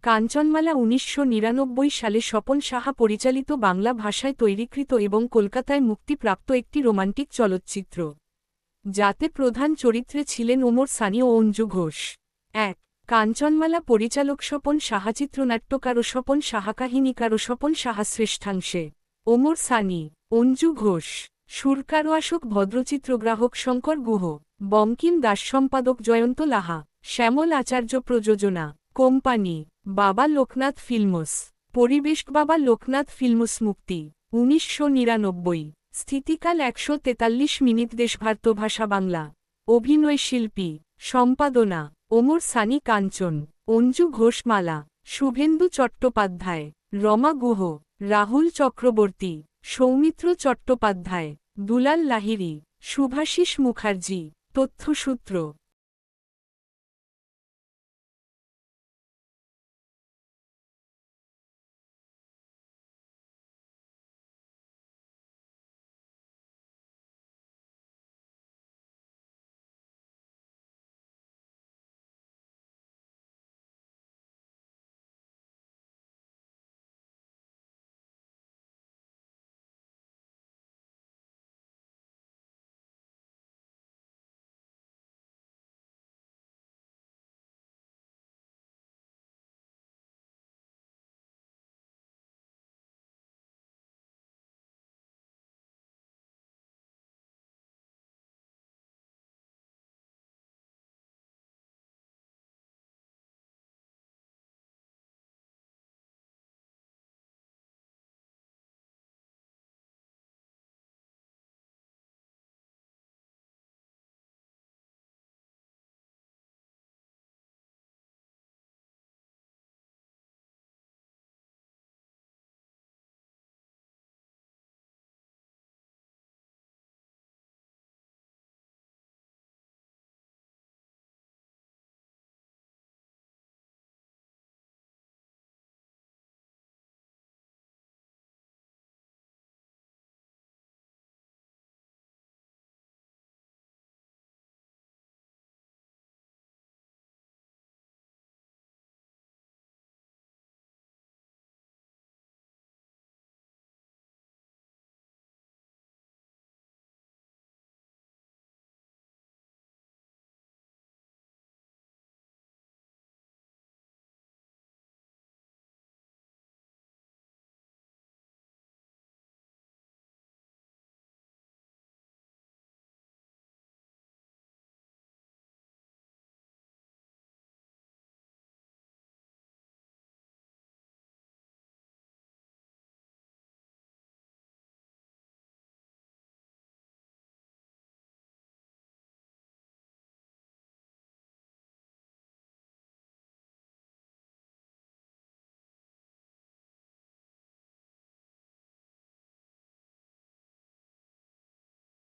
কাঞ্চনমালা ১৯৯৯ সালে স্বপন সাহা পরিচালিত বাংলা ভাষায় তৈরিকৃত এবং কলকাতায় মুক্তিপ্রাপ্ত একটি রোমান্টিক চলচ্চিত্র, যাতে প্রধান চরিত্রে ছিলেন ওমর সানি ও অঞ্জু ঘোষ। ১. কাঞ্চনমালা পরিচালক স্বপন সাহা, চিত্রনাট্যকার ও স্বপন সাহা, কাহিনীকার ও স্বপন সাহা শ্রেষ্ঠাংশে ওমর সানি, অঞ্জু ঘোষ, সুরকার ও আশোক ভদ্র, চিত্রগ্রাহক শঙ্কর গুহ, বঙ্কিম দাস, সম্পাদক জয়ন্ত লাহা, শ্যামল আচার্য, প্রযোজনা কোম্পানি বাবা লোকনাথ ফিল্মস, পরিবেশক বাবা লোকনাথ ফিল্মস। মুক্তি ১৯৯৯। স্থিতিকাল ১৪৩ মিনিট। দেশভারত ভাষা বাংলা। অভিনয় শিল্পী সম্পাদনা ওমর সানি, কাঞ্চন, অঞ্জু ঘোষ, মালা, শুভেন্দু চট্টোপাধ্যায়, রমা গুহ, রাহুল চক্রবর্তী, সৌমিত্র চট্টোপাধ্যায়, দুলাল লাহিড়ী, শুভাশিস মুখার্জি। তথ্যসূত্র।